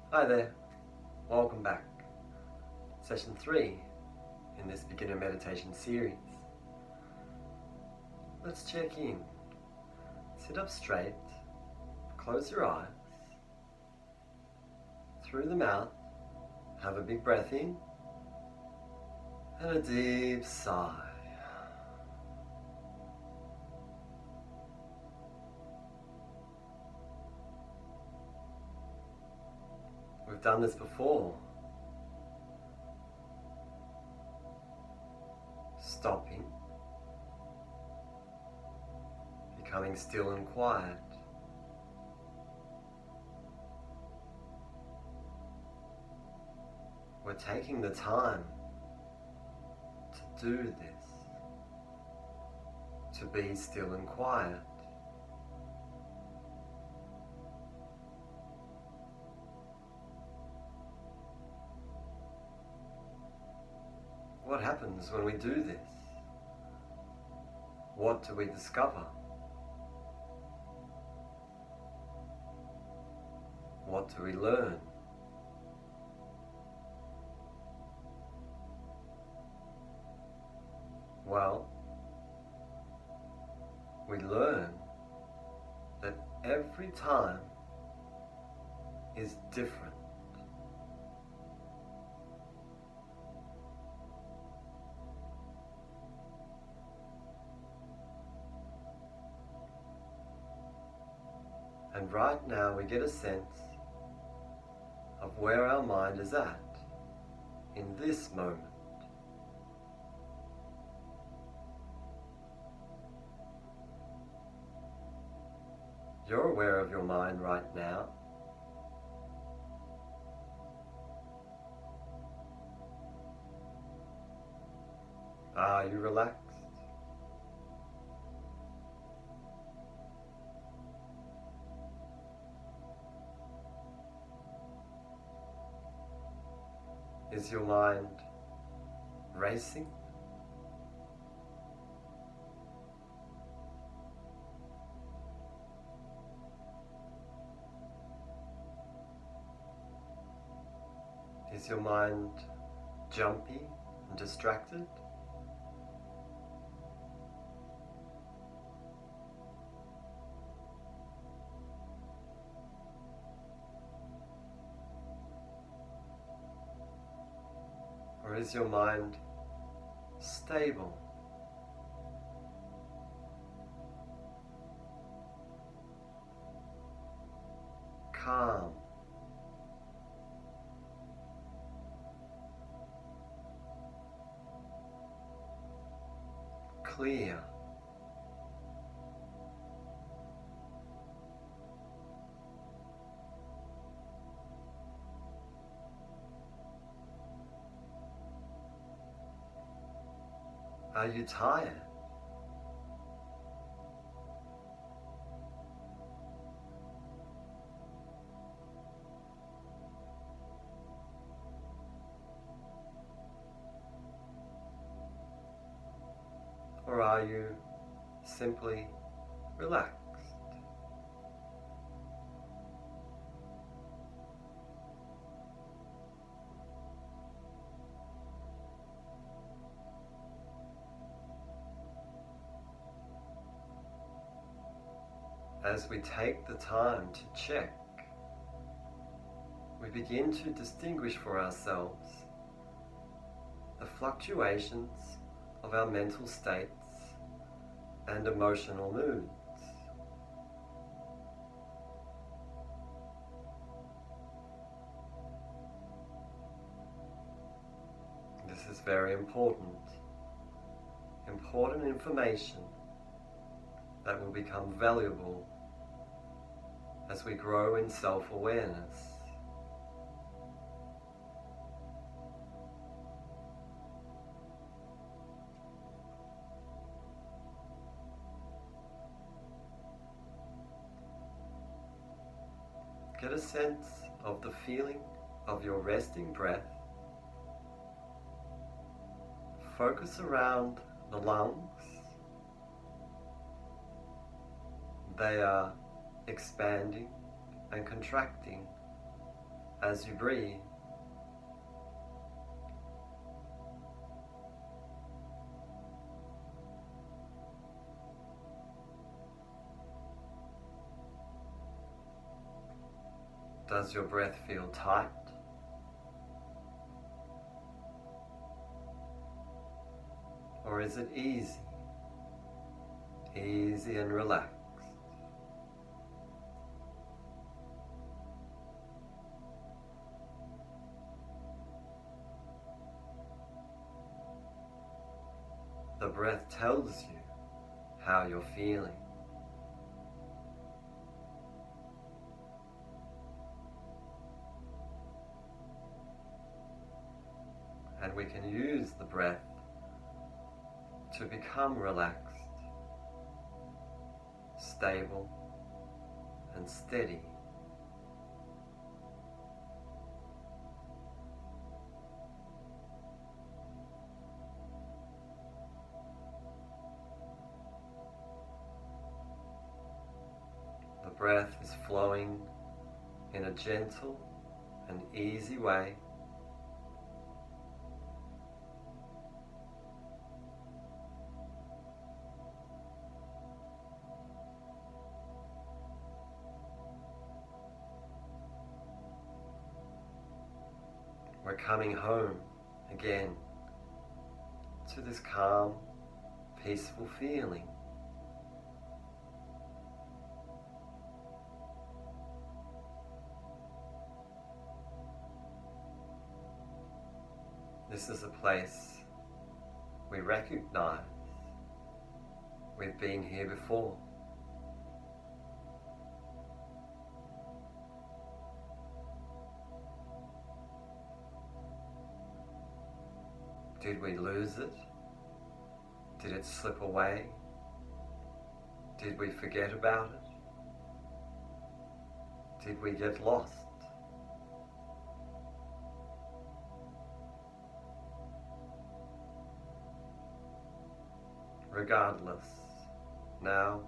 Hi there, welcome back. Session 3 in this beginner meditation series. Let's check in. Sit up straight, close your eyes. Through the mouth, have a big breath in and a deep sigh. We've done this before. Stopping, becoming still and quiet. We're taking the time to do this, to be still and quiet. What happens when we do this? What do we discover? What do we learn? Well, we learn that every time is different. And right now we get a sense of where our mind is at in this moment. You're aware of your mind right now. Are you relaxed? Is your mind racing? Is your mind jumpy and distracted? Or is your mind stable? Calm? Clear? Are you tired? Or are you simply relaxed? As we take the time to check, we begin to distinguish for ourselves the fluctuations of our mental states and emotional moods. This is very important. Important information that will become valuable as we grow in self-awareness. Get a sense of the feeling of your resting breath. Focus around the lungs. They are expanding and contracting as you breathe. Does your breath feel tight? Or is it easy? Easy and relaxed. The breath tells you how you're feeling. And we can use the breath to become relaxed, stable, and steady. The breath is flowing in a gentle and easy way. We're coming home again to this calm, peaceful feeling. This is a place we recognize. We've been here before. Did we lose it? Did it slip away? Did we forget about it? Did we get lost? Regardless, now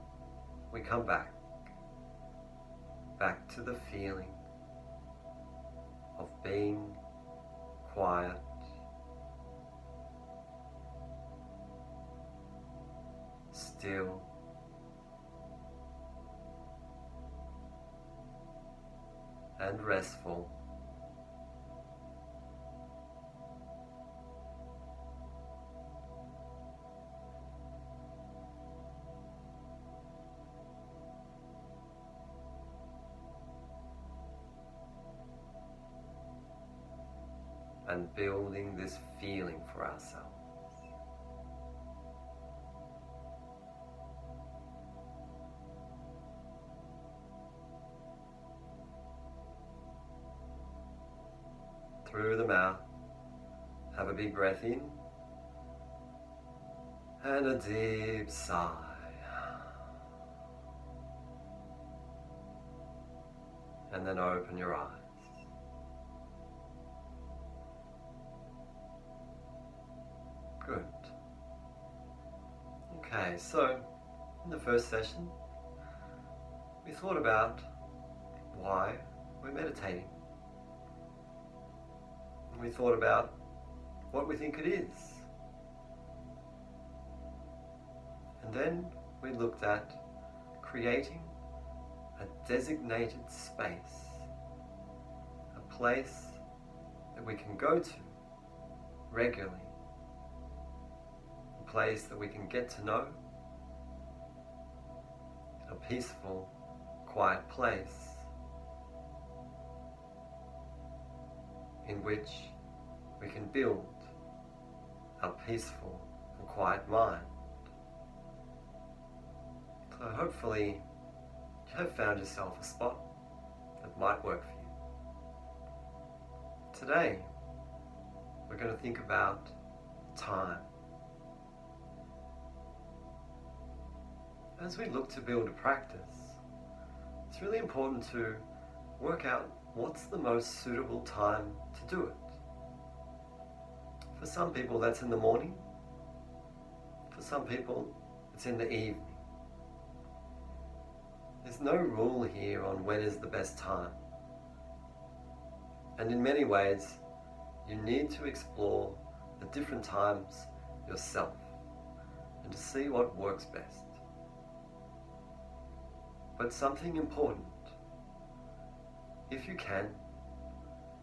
we come back to the feeling of being quiet, still, and restful. And building this feeling for ourselves. Through the mouth, have a big breath in and a deep sigh. And then open your eyes. Good. Okay, so in the first session, we thought about why we're meditating. And we thought about what we think it is. And then we looked at creating a designated space, a place that we can go to regularly, a place that we can get to know, a peaceful, quiet place in which we can build a peaceful and quiet mind. So hopefully you have found yourself a spot that might work for you. Today we're going to think about time. As we look to build a practice, it's really important to work out what's the most suitable time to do it. For some people that's in the morning. For some people it's in the evening. There's no rule here on when is the best time. And in many ways, you need to explore the different times yourself and to see what works best. But something important, if you can,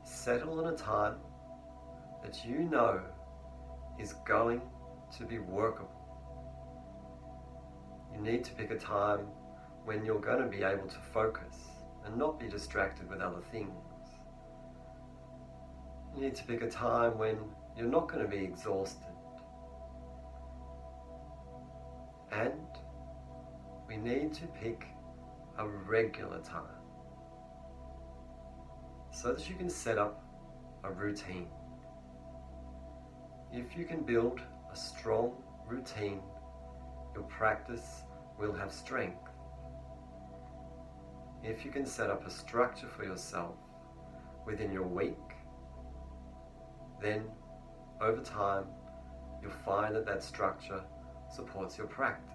settle on a time that you know is going to be workable. You need to pick a time when you're going to be able to focus and not be distracted with other things. You need to pick a time when you're not going to be exhausted. And we need to pick a regular time so that you can set up a routine. If you can build a strong routine, your practice will have strength. If you can set up a structure for yourself within your week, then over time you'll find that that structure supports your practice.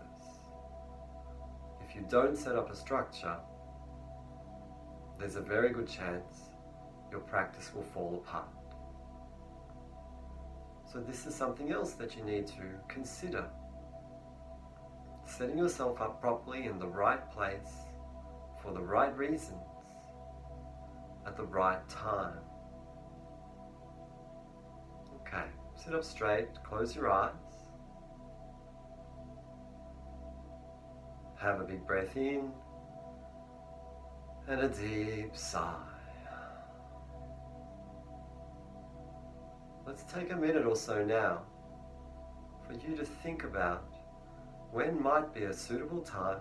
If you don't set up a structure, there's a very good chance your practice will fall apart. So this is something else that you need to consider. Setting yourself up properly in the right place, for the right reasons, at the right time. Okay, sit up straight, close your eyes. Have a big breath in and a deep sigh. Let's take a minute or so now for you to think about when might be a suitable time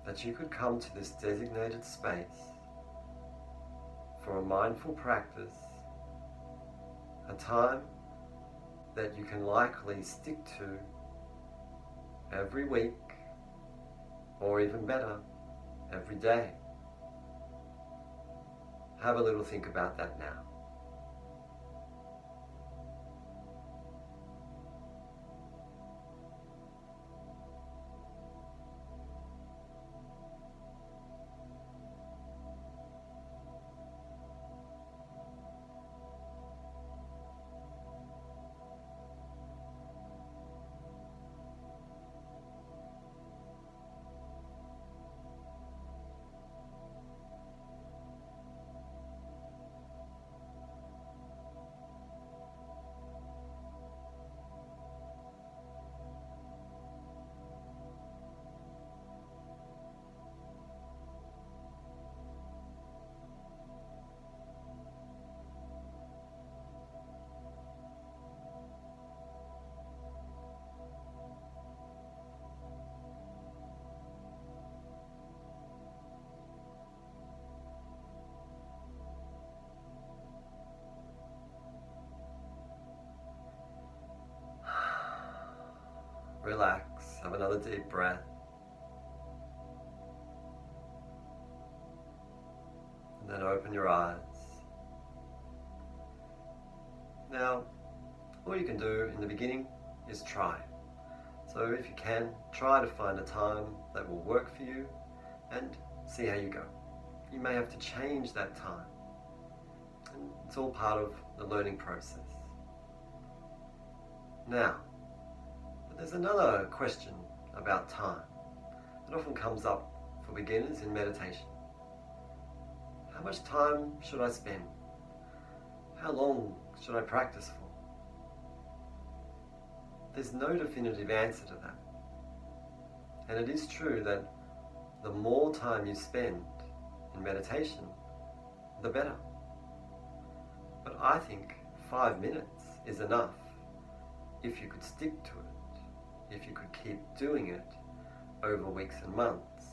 that you could come to this designated space for a mindful practice, a time that you can likely stick to every week, or even better, every day. Have a little think about that now. Relax, have another deep breath. And then open your eyes. Now, all you can do in the beginning is try. So if you can, try to find a time that will work for you and see how you go. You may have to change that time. And it's all part of the learning process. Now, there's another question about time. It often comes up for beginners in meditation. How much time should I spend? How long should I practice for? There's no definitive answer to that. And it is true that the more time you spend in meditation, the better. But I think 5 minutes is enough if you could stick to it. If you could keep doing it over weeks and months.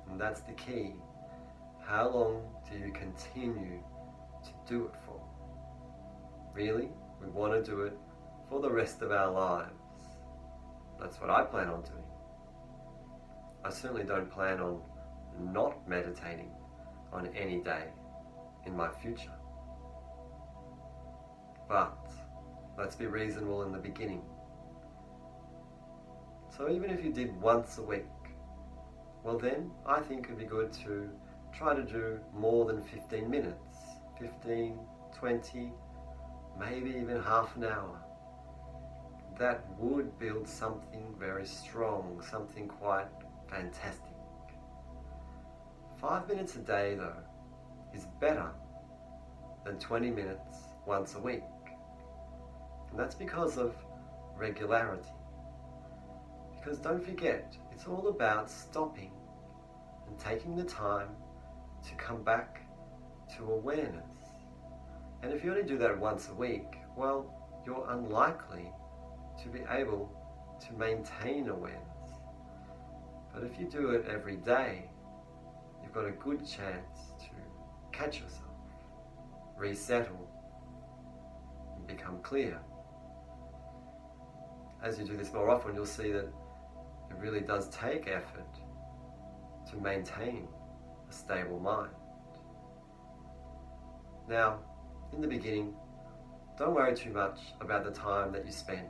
And that's the key. How long do you continue to do it for? Really, we want to do it for the rest of our lives. That's what I plan on doing. I certainly don't plan on not meditating on any day in my future. But let's be reasonable in the beginning. So even if you did once a week, well then I think it'd be good to try to do more than 15 minutes, 15, 20, maybe even half an hour, that would build something very strong, something quite fantastic. 5 minutes a day, though, is better than 20 minutes once a week. And that's because of regularity. Because don't forget, it's all about stopping and taking the time to come back to awareness. And if you only do that once a week, well, you're unlikely to be able to maintain awareness. But if you do it every day, you've got a good chance to catch yourself, resettle, and become clear. As you do this more often, you'll see that it really does take effort to maintain a stable mind. Now, in the beginning, don't worry too much about the time that you spend.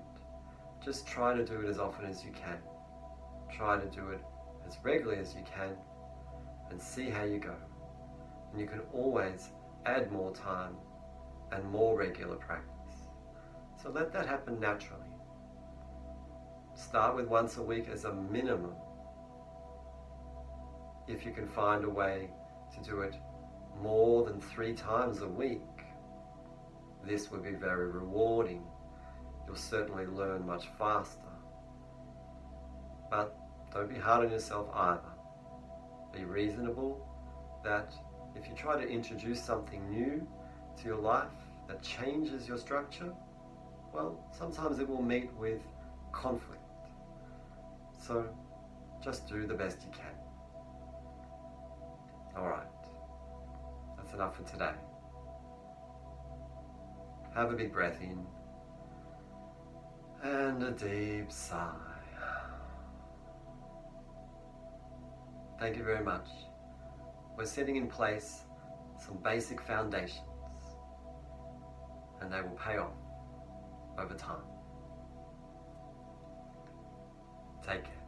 Just try to do it as often as you can. Try to do it as regularly as you can and see how you go. And you can always add more time and more regular practice. So let that happen naturally. Start with once a week as a minimum. If you can find a way to do it more than 3 times a week, this would be very rewarding. You'll certainly learn much faster. But don't be hard on yourself either. Be reasonable that if you try to introduce something new to your life that changes your structure, well, sometimes it will meet with conflict. So just do the best you can. Alright, that's enough for today. Have a big breath in and a deep sigh. Thank you very much. We're setting in place some basic foundations, and they will pay off over time. Take care.